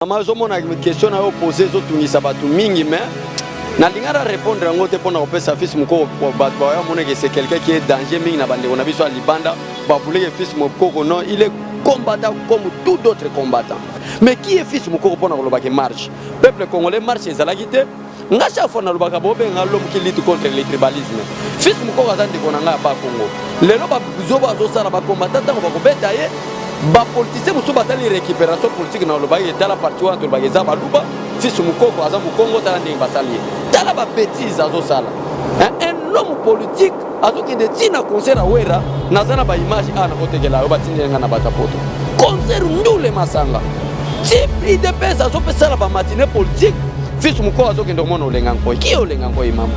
Maman, je me question à poser aux Tunisiens, mingi, mais Nalingara répondre en côté pour nous sa fils moko c'est quelqu'un qui est danger mingi na bande on a vu sur Libanda babouler fils moko non il est combattant comme tout d'autres combattants mais qui est fils moko pour nous le marche peuple congolais marche ezalagité ngacha fona lobaka bobe ngalo qui lutte contre le tribalisme fils moko azandi konanga ba Congo lelo ba zoba zo sala ba combattant ko ba beta ye ba politicien muso batali récupération politique na lobaka etala parti wa to ba gezaba luba fils moko aza mu Congo tala ndenge basali tala ba bêtise azo sala un homme politique azo ki de tina concert awera nazana ba image ana kotegela yo batinga na batapoto concert ndule masanga si de pesa azo pesa ba matinée politique fils moko azo ki ndomona olenga ngoi ki olenga ngoi mama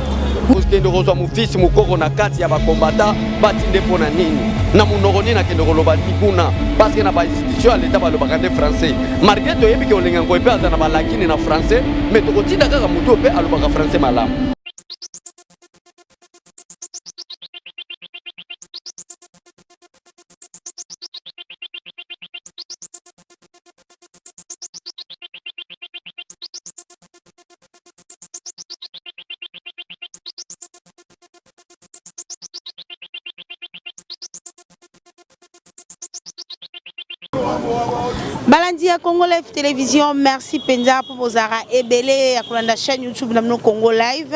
kende kozwa mu fils moko na kati ya ba combattant batinde pona nini na munoko nini na kende koloba tikuna parce que na ba institution à l'état ba lobaka de français malgré to yebi ke olenga ngoi pe azana ba lakini na français mais to kotinda kaka muto pe alobaka français malamu. Balandia Congo Live Télévision, merci Penza pour vos arrêts et belé à la chaîne YouTube de Congo Live.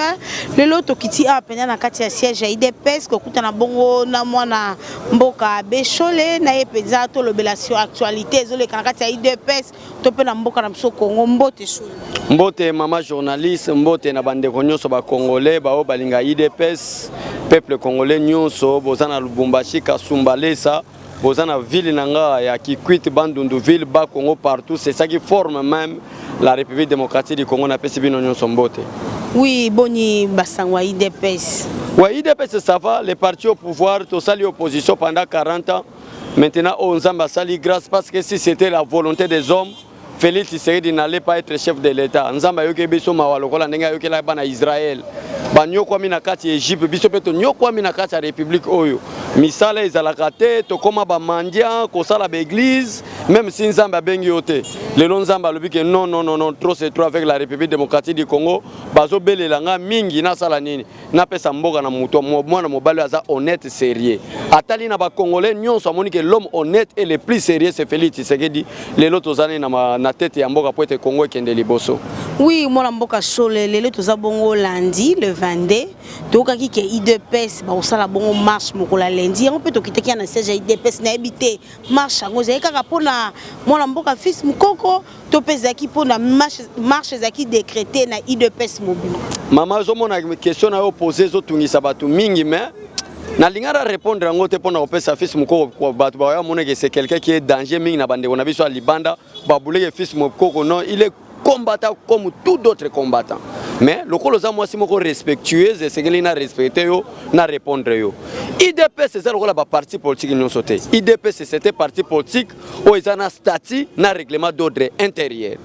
Le lot qui a Penza na kati ya siège à IDPS ko kuta na bongo na mwana mboka Bechole na Penza to lobelation actualité zo le kati ya IDPS to pe na mboka na biso Congo mbote shule. Mbote mama journaliste mbote na bande konyoso ba congolais ba o balinga IDPS peuple congolais nyonso bozana Lubumbashi Kasumbalesa Bozana ville nanga ya Kikwit Bandundu ville ba Congo partout c'est ça qui forme même la République démocratique du Congo na pesi bino nyonso mbote. Oui boni basangwa IDPS. Ouais IDPS ça va les partis au pouvoir to sali opposition pendant 40 ans maintenant on zamba sali grâce parce que si c'était la volonté des hommes Félix Tshisekedi n'allait pas être chef de l'État. Nzamba yoke biso mawalokola ndenga yoke la bana Israël. Banyo kwa mina kati Egypte biso peto nyo kwa mina kati ya République oyo. Misala ezalaka te to koma ba mandia ko sala ba église même si Nzamba bengi yote. Lelo Nzamba lobi que non trop c'est trop avec la République démocratique du Congo bazo belelanga mingi na sala nini. Na pesa mboka na muto mwana mobali aza honnête sérieux. Atali na ba congolais nyonso amoni que l'homme honnête et le plus sérieux c'est Félix Tshisekedi. Lelo tozane na tête ya mboka poete Congo ekende liboso. Oui, moi mboka Chole lelo toza bongo lundi le 22 tokaki ke IDPS ba osala bongo marche mokola lundi on peut tokiteki na siège IDPS na habité marche ngo zeka kapona moi mboka fils mukoko to pezaki pona marche zaki décrété na IDPS mobile. Mama zo mona question na yo poser zo tungisa batu mingi mais Nalingara répondre en côté pour nous sa fils moko batu ba mona que c'est quelqu'un qui est danger mingi na bande on a vu sur Libanda babouler fils moko non il est combattant comme tout d'autres combattants mais le colosa moi si moko respectueux c'est que na respecter yo na répondre yo IDPS c'est ça le parti politique nous sauté IDPS c'était parti politique où ils ont un statut na règlement d'ordre intérieur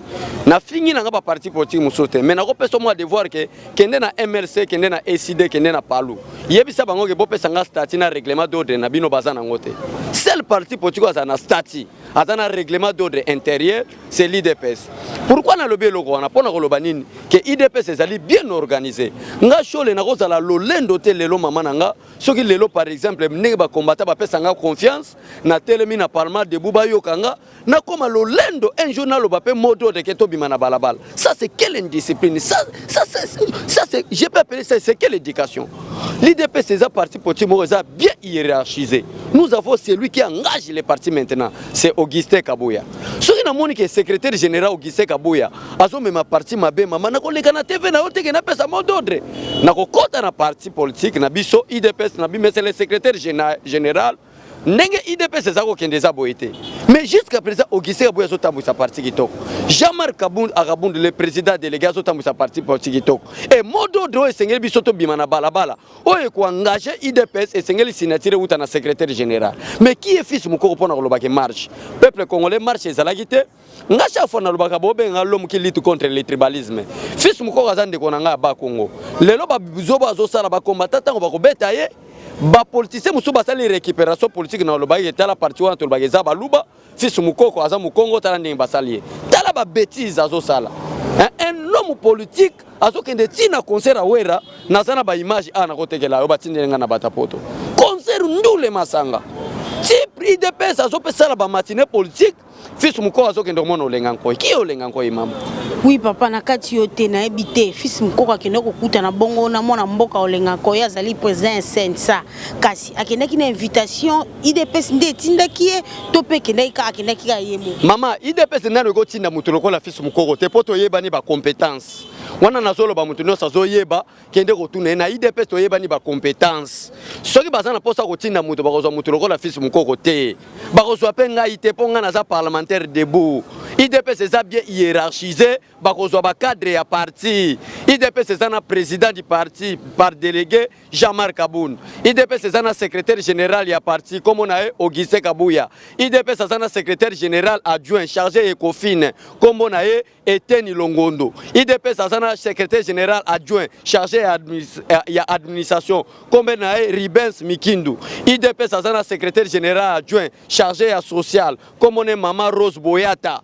na fini na ba parti politique nous sauté mais na ko peso moi de voir que kende na MLC kende na ECD kende na Palu yebisa bango ke bo pesa nga statut na règlement d'ordre na bino bazana ngote seul parti politique a un statut a un règlement d'ordre intérieur c'est l'IDPS. Pourquoi na lobby loko wana pona koloba nini que IDPS ezali bien organisé nga shole na kozala lolendo te lelo mama nanga soki lelo par exemple ndenge ba combattant ba pesa nga confiance na telemi na parlement de buba yokanga na koma lolendo un journal ba pe moto de keto bimana balabala ça c'est quelle indiscipline ça c'est je peux appeler ça c'est quelle éducation. L'IDPS c'est un parti politique bien hiérarchisé. Nous avons celui qui engage les partis maintenant c'est Augustin Kabuya. Soki na moni que secrétaire général Augustin Kabuya azo mema parti mabe mama na koleka na TV na oteke na pesa mot d'ordre na kokota na parti politique na biso IDPS na bi c'est le secrétaire général ndenge IDPS ezako kendeza boité mais jusqu'à présent Augustin Kabuya zo tambu sa parti kitoko Jean-Marc Kabund le président délégué zo tambu sa parti politique kitoko et mot d'ordre esengeli biso to bimana balabala oye ko engager IDPS esengeli signature uta na secrétaire général mais qui est fils moko pona koloba ke marche peuple congolais marche ezalaki te ngacha fona lobaka bobe l'homme qui lutte contre le tribalisme fils moko azande konanga ba Congo lelo ba zoba zo sala ba combattant ko ba ko beta ye ba politicien musu basali récupération politique na lobaki etala parti wana to lobaki za baluba fils mukoko aza mukongo tala ndenge basali tala ba bêtise azosala un homme politique azokende tina concert awera nazana ba image ana kotekela yo batindelenga na batapoto concert ndule masanga si IDPS azopesala ba matinée politique fils mukoko azokende komona olenga nkoyi ki olenga nkoyi mama. Oui papa na kati yote na ebité fils mukoko akende kokuta na bongo na mwana mboka olenga nkoyi azali président sensa kasi akendaki na invitation IDPS nde tindaki ye to pe kendaki ka yemo mama IDPS nano ko tinda mutu lokola fils mukoko te poto yebani ba compétence wana nazolo ba mutu nyonso azoyeba kende kotuna na IDPS toyebani ba compétence soki bazana posa kotinda mutu bakozwa mutu lokola fils mukoko te bakozwa pe ngai te po nga naza parlementaire debout IDPS eza bien hiérarchisé bakozwa ba cadre ya parti IDPS eza na président du parti par délégué Jean-Marc Kaboun IDPS eza na secrétaire général ya parti comme na Auguste Kabuya IDPS eza na secrétaire général adjoint chargé Ecofine comme na Eteni Longondo IDPS eza na secrétaire général adjoint chargé ya administration comme na Ribens Mikindu IDPS eza na secrétaire général adjoint chargé ya social comme na Mama Rose Boyata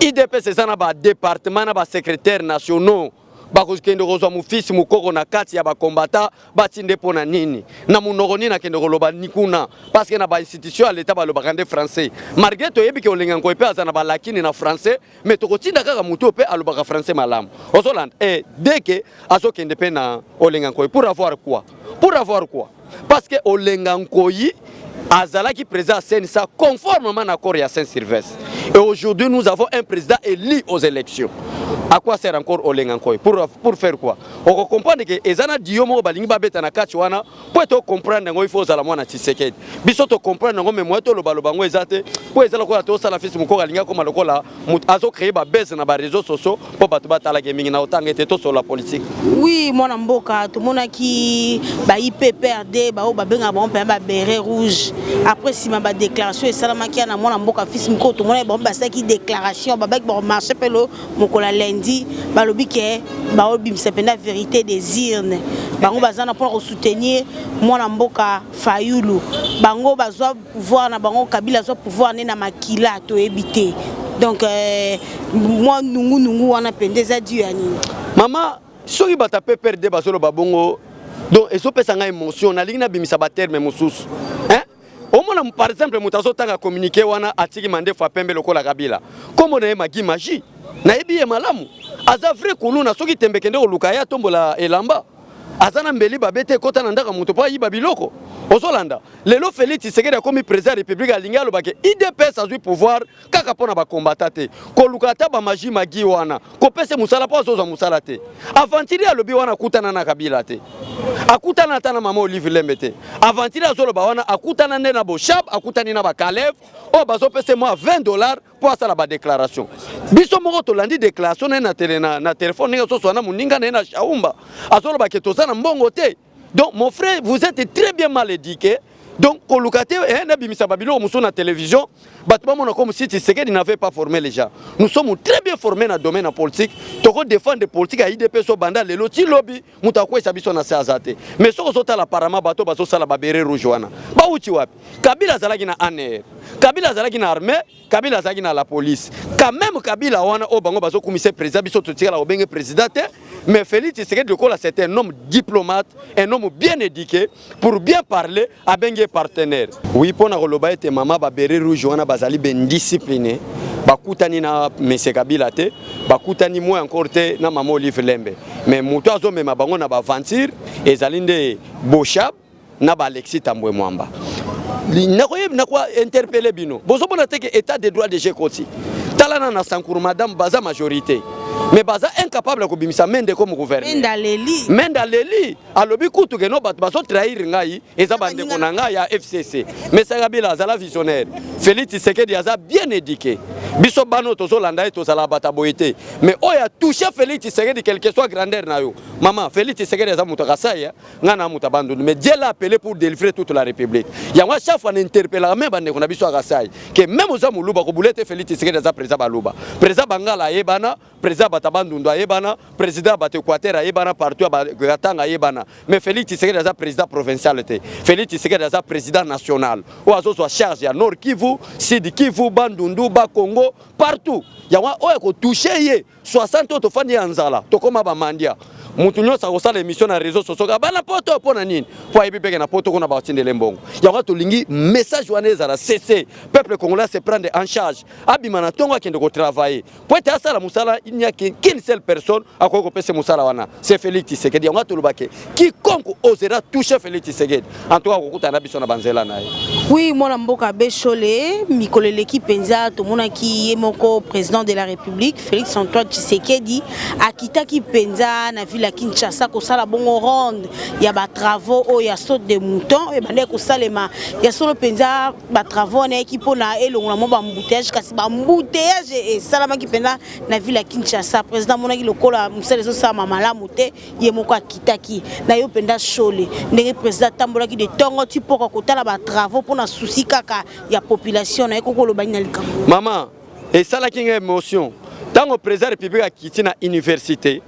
IDPS eza na ba département na ba secrétaire nationaux bakokende kozwa mu fils mukoko na kati ya ba combattant batinde pona nini na munoko nini akende koloba nikuna parce que na ba institution à l'état ba lobaka nde français malgré to yebi ke olenga nkoyi pe azana ba lakini na français mais tokotinda kaka mutu pe alobaka français malamu ozoland dès que azokende pe na olenga nkoyi pour avoir quoi parce que olenga nkoyi azalaki président Sensa conformément à l'accord ya Saint-Sylvestre. Et aujourd'hui, nous avons un président élu aux élections. À quoi sert encore Olenga Nkoyi? Pour faire quoi? On comprend que ezana diomo balingi babeta na kati wana pour to comprendre ngo il faut zala mwana Tshisekedi. Biso to comprendre ngo memwe to lobaloba ngo ezate pour ezala ko to sala fils mukoko alinga ko malokola azo créer ba base na ba réseaux sociaux pour batu batala gaming na otanga te to sur la politique. Oui, mwana mboka to mona ki ba IPPRD ba o ba benga ba on ba béret rouge. Après si ma déclaration et salamaki na mwana mboka fils mukoko to mona ba saki déclaration ba ba marché pelo mokola lundi balobi ke ba obimisa penda vérité des urnes bango bazana pour soutenir mwana mboka Fayulu bango bazwa pouvoir na bango Kabila zo pouvoir na makila to ebité donc moi nungu wana pendeza du yani mama soki bata pe perdre bazolo babongo donc eso pesa nga émotion na lingina bimisa ba terme mususu au moins par exemple mutazo tanga communiquer wana atiki mande fa pembe lokola Kabila comme na magi magie na ebiye malamu aza vrai kuluna soki tembe kende oluka ya tombola elamba azana mbeli babete kota na ndaka muto pa yiba biloko ozolanda lelo Félix Tshisekedi comme président de la République alinga lobake IDPS azui pouvoir kaka pona ba combattre te koluka ta ba magie magi wana ko pese musala pa zoza musala te avantiri alobi wana kutana na Kabila te akutana ta na mama Olive Lembe te avantiri azoloba wana akutana nde na Boshab akutani na ba Kalev o bazo pese moi $20 pour ça la déclaration biso moko to landi déclaration na téléphone nga so na muninga na shaumba azoloba ke tozana mbongo te. Donc mon frère, vous êtes très bien mal éduqué. Donc kolukate na bimisa babilo muso na télévision batba mona comme si Tshisekedi n'avait pas formé les gens. Nous sommes très bien formés dans le domaine politique. Toko défendre politique à IDP so banda lelo ti lobby mutakwe sabiso na sazate. Mais soko sota la parama bato bazo sala babere rouge wana. Ba uti wapi? Kabila zalaki na ANR. Kabila zalaki na armée, Kabila zalaki na la police. Quand même Kabila wana o bango bazo commissaire président biso totika la obenge président mais Félix Tshisekedi c'est un homme diplomate, un homme bien éduqué pour bien parler à bengue partenaire. Oui, pour na koloba ete mama ba bere rouge wana bazali ben discipliné. Bakutani na Monsieur Kabila te, bakutani moi encore te na mama Olive Lembe. Mais muto azo mema bango na ba aventure ezalinde Boshab na ba Alexis Tambwe Mwamba. Na quoi interpeller bino. Bozo bona te que état de droit de Jekoti. Talana na Sankour madame baza majorité. Mais baza incapable ko bimisa mende comme gouverneur. Menda leli alobi kutu ke no baso trahir ngai eza bande konanga ya FCC. Mais Kabila azala visionnaire. Félix Tshisekedi aza bien éduqué. biso bano tozolanda ye tozala bata boyete mais oya touché Félix Tshisekedi quelle que soit grandeur na yo maman Félix Tshisekedi eza muto kasaya ngana muto bandundu mais Dieu l'a appelé pour délivrer toute la République yango chaque fois n'interpella même bande ko na biso kasaya que même oza muluba ko bulete Félix Tshisekedi eza président baluba président bangala yebana président bata bandundu yebana président bata Équateur yebana partout batanga yebana mais Félix Tshisekedi eza président provincial te Félix Tshisekedi eza président national ou azo so charge ya Nord Kivu Sud Kivu bandundu ba Congo partout yango oya ko toucher ye 60 autres fani anzala to koma ba mandia mutu nyonso akosala émission na réseaux sociaux bana poto pona nini po ayebi peke na poto kuna batindele mbongo yango tolingi message wana ezala cessé peuple congolais se prendre en charge abima na tongo akende ko travailler po ete asala musala il n'y a qu'une seule personne akoki kopesa musala wana c'est Félix Tshisekedi yango tolobake quiconque osera toucher Félix Tshisekedi en tout cas kokuta na biso na banzela na ye. Oui, mwana mboka Bechole mikolo leki penza tomonaki ye moko président de la République Félix Antoine Tshisekedi akitaki penza na ville Kinshasa ko sala bongo ronde ya ba travaux o ya saute de mouton e bande ko salema ya solo penza ba travaux na ekipo na elongo na mo ba embouteillage kasi ba embouteillage e salama ki penza na ville Kinshasa président monaki lokola musale so sama malamu te ye moko akitaki na yo penda Chole ndenge président tambolaki de tongo tipo ko tala ba travaux pour na souci kaka ya population na ekoko lo bani na likambo maman et ça la kinga émotion tant au président république akiti na université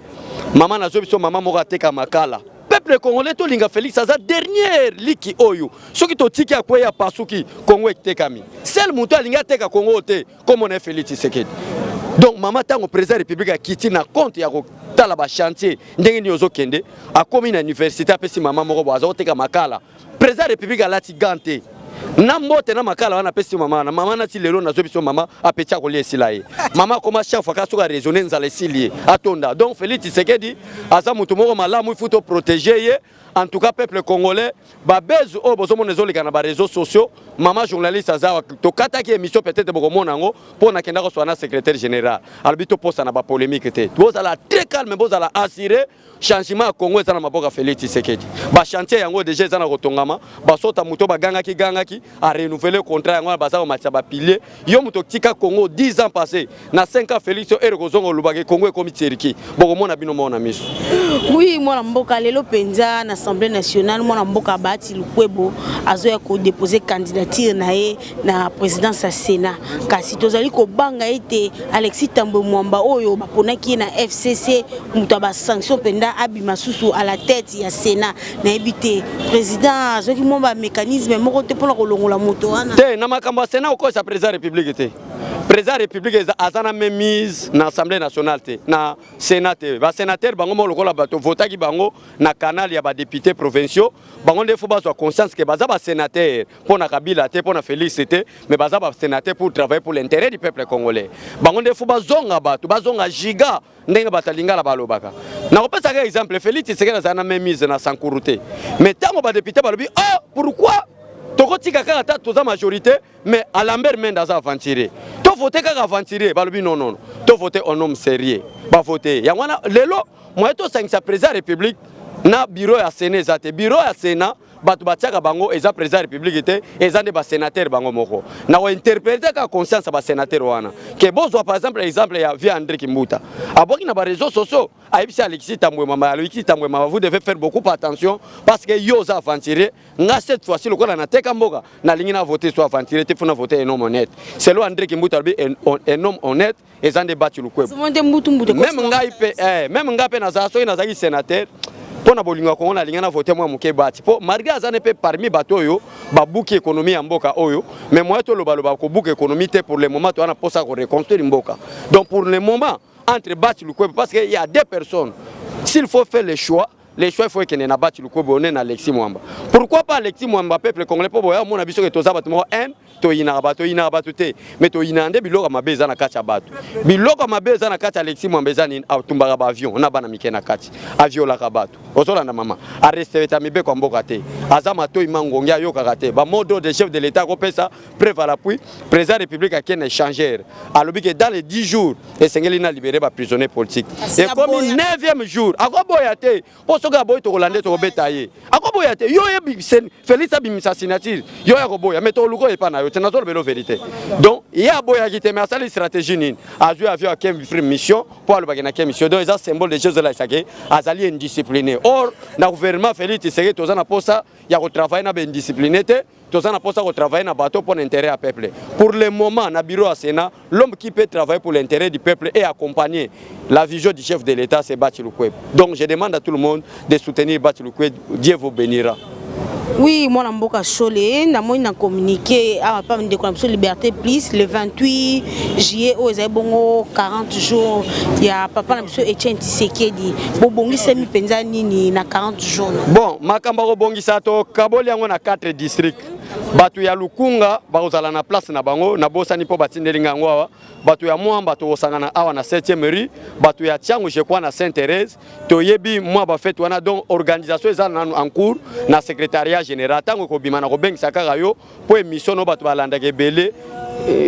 maman nazo biso maman moko ateka makala peuple congolais to linga Félix aza dernière liki oyo soki to tiki akoya pasuki Congo etekami seul muto alinga teka Congo te comme on est Félix Tshisekedi donc maman tango président république akiti na compte ya ko tala ba chantier ndenge ni ozokende akomi na université apesi maman moko bo azoteka makala président république alati gante na mbote na makala wana pesi mama na mama na ti lelo na zo biso mama apetia ko lie silaye mama koma chef aka soka raisonner nzala silie atonda donc Félix Tshisekedi aza mutu moko malamu il faut to protéger ye en tout cas peuple congolais ba bezu o bozo mona zolika na ba réseaux sociaux mama journaliste aza to kata ki émission peut-être boko mona ngo pona kenda ko swana secrétaire général albito posa na ba polémique te boza la très calme boza la assurer changement à Congo ezana maboka Félix Tshisekedi ba chantier yango déjà ezana kotongama ba sota muto ba gangaki a renouveler contrat yango ba za matcha ba pilier yo muto tika Congo 10 ans passés na 5 ans Félix ere kozongo lubake Congo e komi tsiriki boko mona bino mona miso. Oui mwana mboka lelo penza na Assemblée nationale mwana mboka Bati Lukwebo azoya ko déposer candidature na ye na présidence ya Sénat kasi tozali ko banga ete Alexis Tambwe Mwamba oyo baponaki na FCC muto ba sanction penda abima susu à la tête ya Sénat na ebité président azoki momba mécanisme moko te pona ko longola moto wana te na makambo Sénat ko sa président république te président république azana même mise na Assemblée nationale te na Sénat te ba sénateur bango mo lokola bato votaki bango na canal ya ba députés provinciaux bango ndefo bazwa conscience que baza ba sénateur pona Kabila te pona Félix te mais baza ba sénateur pour travailler pour l'intérêt du peuple congolais bango ndefo bazonga bato bazonga giga ndenge batalingala balobaka na kopesa ka exemple Félix Tshisekedi azana même mise na Sankuruté mais tango ba député balobi oh pourquoi tokotika kaka ta toza majorité mais à Lambert Mende aza aventuré to voter kaka aventuré balobi non non to voter un homme sérieux ba voter ya wana lelo moi to sangisa président république na bureau ya Sénat zate bureau ya Sénat batu batiaka bango eza président république te eza nde ba sénateur bango moko na ko interpréter ka conscience ba sénateur wana ke bozwa par exemple ya via André Kimbuta aboki na ba réseaux sociaux aibisi Alexis Tambwe Mwamba Alexis Tambwe Mwamba vous devez faire beaucoup attention parce que yo za aventuré nga cette fois-ci le kola na teka mboka na lingi na voter soit aventuré te funa voter un homme honnête c'est lo André Kimbuta un homme honnête eza nde bati lukwebo même ngai pe na za so na za sénateur pona bolinga ko na linga na voter moi muke bati po malgré azane pe parmi bato oyo ba bouki économie ya mboka oyo mais moi to loba ko bouki économie te pour le moment to ana posa ko reconstruire mboka donc pour le moment entre Bati Lukwebo parce qu'il y a deux personnes s'il faut faire les choix il faut que na Bati Lukwebo on est na Alexis Mwamba pourquoi pas Alexis Mwamba peuple congolais po boya mona biso ke toza bato mo en to ina bato te mais to ina ande biloko mabeza na kati ya bato biloko mabeza na kati Alexis Mwamba ezani atumbaka ba avion na bana mike na kati avion la kabato ozola na mama arrêter ta mibe kwa mboka te azama to imangongia yo kakate ba modo de chef de l'état ko pesa preuve à l'appui président république a ken échangeur alobi que dans les 10 jours et sengeli na libérer ba prisonniers politiques et comme 9e jour akoboya te po soka boy to kolande to betaye akoboya boya te yo Félix abimisa signature yo ya boya mais to luko e pa na yo te na zo belo vérité donc ya boya ki te mais ça les stratégie nini azu avion a mission pour le bagana mission donc ça symbole des choses là sake azali indiscipliné or na gouvernement Félix Tshisekedi toza na posa ya ko travailler na ben discipliné te toza na posa ko travailler na bateau pour l'intérêt à peuple pour le moment na bureau à Sénat l'homme qui peut travailler pour l'intérêt du peuple et accompagner la vision du chef de l'État c'est Bachi Lukwebo. Donc je demande à tout le monde de soutenir Bachi Lukwebo. Dieu vous bénira. Oui, moi na mboka Cholé, na moi na communiqué à pas de connexion Liberté Plus le 28 juillet aux bongo 40 jours il y a papa na biso Etienne Tshisekedi bobongisa mi penza nini na 40 jours. Bon, makamba ko bongisa to kaboli yango na 4 districts. Batu ya Lukunga bazala na place na bango na bosani po batindelinga ngwa batu ya Mwamba to osangana awa na 7e rue batu ya Tiango je crois na Sainte-Thérèse to yebi mwa ba fête wana donc organisation eza en cours na secrétariat général tango ko bimana ko bengisa kaka yo po émission no batu balanda ke belé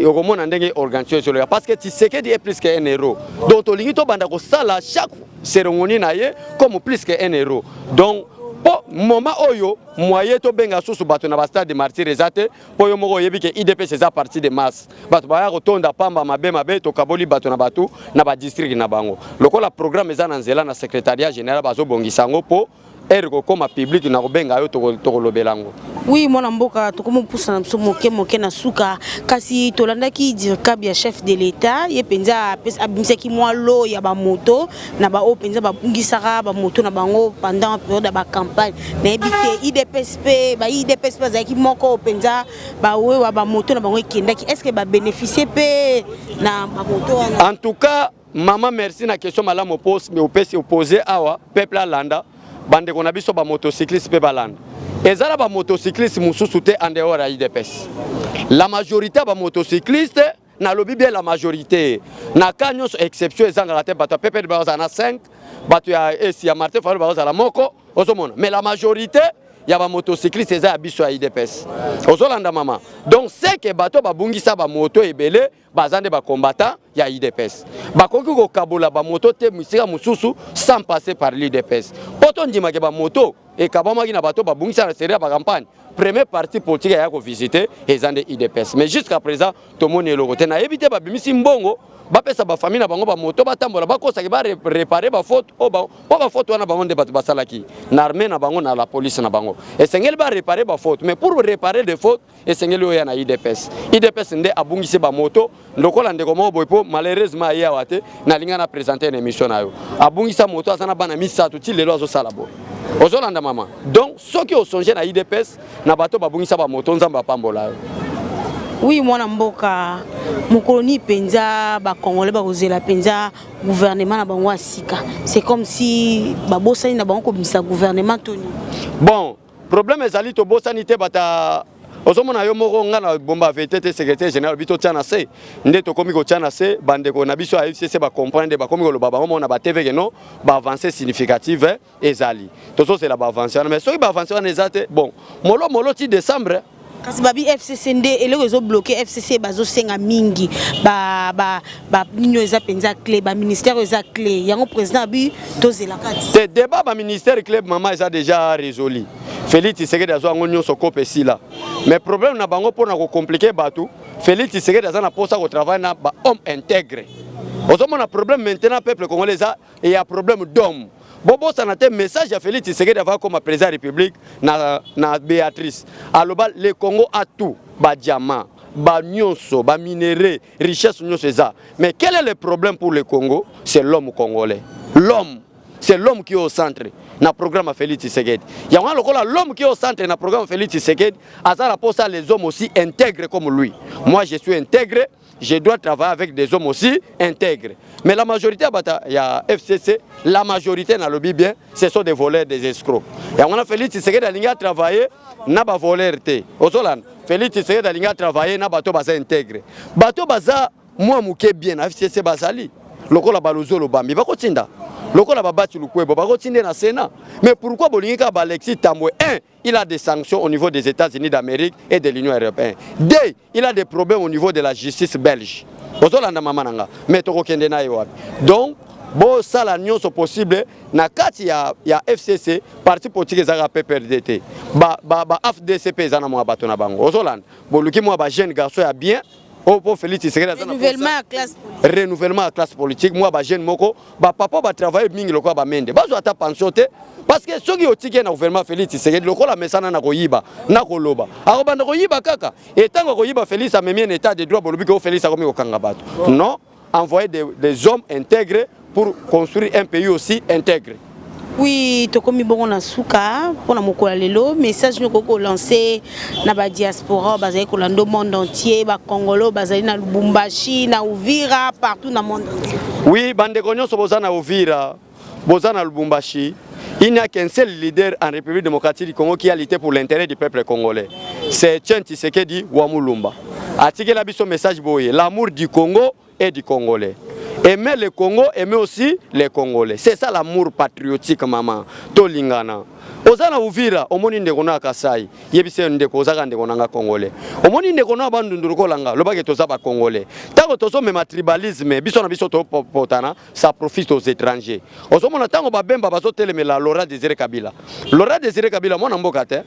okomona ndenge organisation parce que Tshisekedi est plus que 1 euro donc to lingi to banda ko sala chaque cérémonie na ye comme plus que 1 euro donc po moment oyo moyen to benga susu bato na ba stade de martyrs ezate po yo moko yebi ke IDPS c'est partie de masse bato ba ya kotonda pamba mabe to kaboli bato na bato na ba district na bango lokola programme eza na nzela na secrétariat général bazo bongisa ngo po ergo koma public na kobenga yo to kolobelango. Oui, mon amboka tokomo poussa na biso moke na suka kasi tolandaki dirkab ya chef de l'État ye penza abimisaki mwa lo ya ba moto na ba o penza ba bungisaka ba moto na bango pendant période ba campagne na ebité IDPSP ba IDPSP zaki moko penza ba we wa ba moto na bango ekendaki est-ce que ba bénéficier pe na ba moto wana. En tout cas maman merci na question malamu opposé awa peuple alanda bande ko na biso ba motocycliste pe balanda ezala ba motocycliste mususu te en dehors ya IDPS. La majorité ba motocycliste na lobi bien la majorité na kanyo exception ezanga te bato pepe ba na 5 bato ya esi ya Martin Fayulu ba la moko osomona mais la majorité ya ba motocycliste eza biso ya IDPS ozolanda mama donc c'est que bato ba bungisa ba moto ebele bazande ba combattant ya IDPS bakoki ko kabola ba moto te misika mususu sans passer par l'IDPS poto ndima ke ba moto et kabamaki na bato ba bungisa na série ba campagne première partie politique ya ko visiter ezande IDPS mais jusqu'à présent to moni le côté na éviter ba bimisi mbongo bapesa ba famille na bango ba moto batambola bakosa ke ba réparer ba faute o ba faute wana bango nde bato basalaki na armée na bango na la police na bango esengeli ba réparer ba faute mais pour réparer des fautes esengeli oya na IDPS nde abungisi ba moto ndokola ndeko mo boypo malheureusement ya wate na linga na présenter une émission na yo abungisa moto asana bana misatu ti lelo azo sala bo ozolanda mama donc soki osonge na IDPS na bato babungisa ba moto nzamba pambola yo. Oui, moi mboka mokoloni penza ba congolais ba kozela penza gouvernement na bango asika c'est comme si ba bosani na bango ko bimisa gouvernement toni. Bon problème ezali to bosani te bata ozomona yo moko ngana bomba VTT secrétaire général bito tiana se nde to komi ko tiana se bande ko na biso a FCC ba comprendre ba komi ko lo baba mo na ba TV que non ba avancer significative ezali to so c'est la ba avancer mais so ba avancer on ezate bon molo ti décembre kasi babi FCC nde eloko ezo bloquer FCC bazo senga mingi ba nino eza penza clé ba ministère eza clé yango président abi tozela kati ce débat ba ministère clé maman eza déjà résolu Félix Tshisekedi azo ngo nyonso kopesi là mais problème na bango pour na ko compliquer batu Félix Tshisekedi aza na posa ko travailler na ba homme intègre ozomona problème maintenant peuple congolais et il y a problème d'homme Bobo sanate message à Félix Tshisekedi avant comme président de la République na Béatrice. Alors le Congo a tout, ba diamant, ba nyonso, ba minerai, richesse nyonso ça. Mais quel est le problème pour le Congo? C'est l'homme congolais. L'homme, c'est l'homme qui est au centre. Na programme à Félix Tshisekedi. Il y a l'homme qui est au centre na programme Félix Tshisekedi. Azara pour ça les hommes aussi intègres comme lui. Moi je suis intègre. Je dois travailler avec des hommes aussi intègres. Mais la majorité, il y a FCC, la majorité dans le bien, ce sont des voleurs, des escrocs. Et on a Félix Tshisekedi a travaillé, n'a pas volé. Félix Tshisekedi a travaillé, n'a pas bateau intègre. Bateau baza, moi mouké bien, FCC bazali. Loko la baluzo lo bambi, bako tinda. Loko la babati lukwebo, bako tinde na Sénat. Mais pourquoi Bolingika Alexis Tambwe 1, il a des sanctions au niveau des États-Unis d'Amérique et de l'Union européenne. 2, il a des problèmes au niveau de la justice belge. Donc, bo sala nyonso possible na kati ya FCC parti politique ezaka PPRDT ba AFDC pe ezana mwa bato na bango ozolanda boluki mwa ba jeune garçon ya bien pour Félix Tshisekedi renouvellement à classe politique moi ba jeune moko ba papa ba travailler mingi lokwa ba mende bazo ata pension te parce que soki otike na gouvernement Félix Tshisekedi lokola mesana na koyiba na koloba akobanda koyiba kaka etango koyiba Félix amemi un état de droit bolubi ko Félix akomi kokanga bato non envoyer des hommes intégrés pour construire un pays aussi intégré. Oui, tokomi bongo na suka pour na mokola lelo message nyoko lancer na ba diaspora bazali ko lando monde entier ba Congolo bazali na Lubumbashi na Uvira partout na monde entier. Oui, bande konyoso bozana Uvira, bozana Lubumbashi. Il n'y a qu'un seul leader en République démocratique du Congo qui a lutté pour l'intérêt du peuple congolais. C'est Etienne Tshisekedi Wamulumba. Article la biso message boye, l'amour du Congo et du Congolais. Aimer le Congo, aimer aussi les Congolais. C'est ça l'amour patriotique, maman. Tolingana. Ozana Uvira, omoni ndeko na Kasai. Yebise ndeko ozaka ndeko na Congolais. Omoni ndeko na bandunduroko langa, lobake toza ba Congolais. Tango tozo mema tribalisme, biso na biso to potana, ça profite aux étrangers. Ozomona tango ba bemba bazo telemela Laurent Désiré Kabila. Laurent Désiré Kabila mwana mboka te.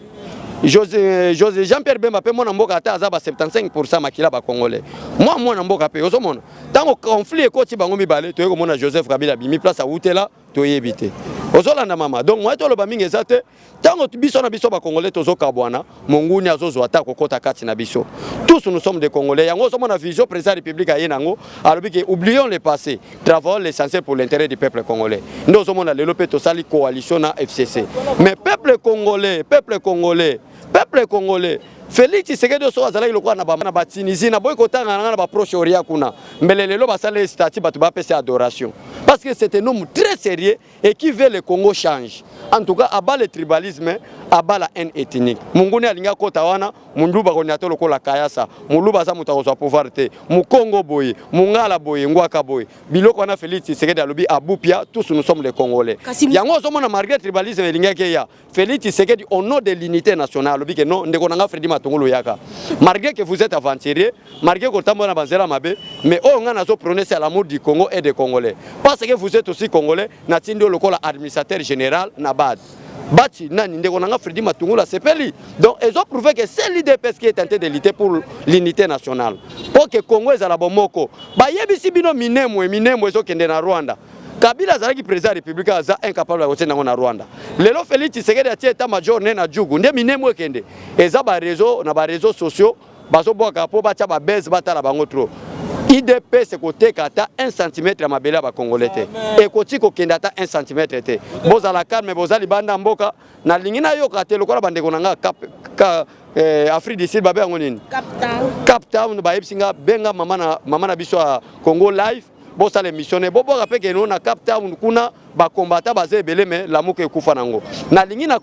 Jean-Pierre Bemba pe mwana mboka ata azaba 75% makila ba Congolais. Moi mwana mboka pe ozomona. Tango conflit ekoti bango mibale to yeko mona Joseph Kabila bimi place a utela to yebite. Ozolanda mama. Donc moi to loba mingi ezate tango biso na biso ba Congolais tozo kabwana monguni azozo ata kokota kati na biso. Tous nous sommes des Congolais. Yango ozomona vision président République a yenango alobi ke oublions le passé, travaillons l'essentiel pour l'intérêt du peuple congolais. Nous ozomona lelo pe to sali coalition na FCC. Mais peuple congolais Félix Tshisekedi so azalaki lokwa na ba Tunisie na boy kotanga na ba proche orient kuna mbele lelo basale statut batu ba pese adoration parce que c'est un homme très sérieux et qui veut le Congo change. En tout cas abat le tribalisme, abat la haine ethnique. Munguni alinga kota wana munduba konyato lokola kayasa muluba za mutakozwa pouvoir te mu Congo boye mungala boye ngwaka boye biloko wana Félix Tshisekedi alobi abupia tous nous sommes les Congolais. Yango somona malgré tribalisme elinga ke ya Félix Tshisekedi au nom de l'unité nationale alobi ke non ndeko nanga Fredi Matungulu yaka. Malgré que vous êtes aventurier, malgré que vous êtes banzela mabe, mais on a prononcé l'amour du Congo et des Congolais. Parce que vous êtes aussi Congolais, natindo lokola administrateur général Nabad. Bati nani ndeko nanga Fredi Matungulu sepeli. Donc ils ont prouvé que c'est l'IDPS qui est tenté de lutter pour l'unité nationale. Pour que Congo ezala bomoko. Ba yebisi bino minemwe ezo kende na Rwanda. Kabila zalaki président républicain aza incapable de voter na Rwanda. Lelo Félix Tshisekedi atie état major na Djugu nde minemwe kende. Eza ba réseaux sociaux bazo boka po bacha ba base batala bango trop. IDP se côté kata 1 cm ya mabele ba Congolais te. Et koti ko kenda ta 1 cm te. Boza la calme boza libanda mboka na lingina yo kate lokola bandeko nanga Afrique du Sud babe yango nini? Cap Town ba yebsinga benga mama na biso Congo live. Bon ça les missionnaires bobo rappelle que nous na Cap Town kuna ba combattant basé belé mais la muke kufa nango na lingi na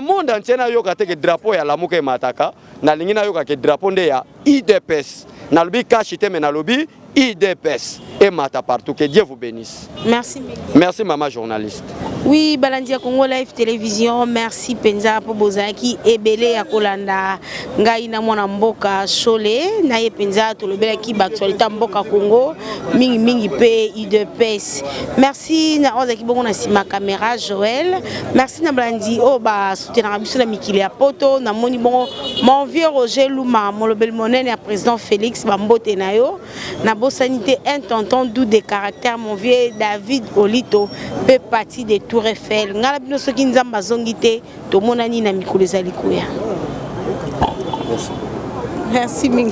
monde entier na yoka te que drapeau ya la muke mataka na lingi na yoka que drapeau nde ya IDPS na lobi kashite mais na lobi IDPS et mata partout. Que Dieu vous bénisse. Merci. Merci maman journaliste. Oui, Balandia Congo Live Télévision, merci Penza pour Bozaki ebele ya kolanda ngai na mwana mboka Chole na ye Penza to lobela ki ba actualité mboka Congo mingi pe IDPS. Merci na ozaki bongo na sima caméra Joël. Merci na Balandi o ba soutenir biso na mikili ya poto na moni bongo mon vieux Roger Luma mon lobel monene ya président Félix Bambote na yo na sanité un tonton doux de caractère mon vieux David Olito fait partie des Tour Eiffel ngala bino soki nzamba zongite to monani na mikolo ezali kuya. Merci. Merci Ming.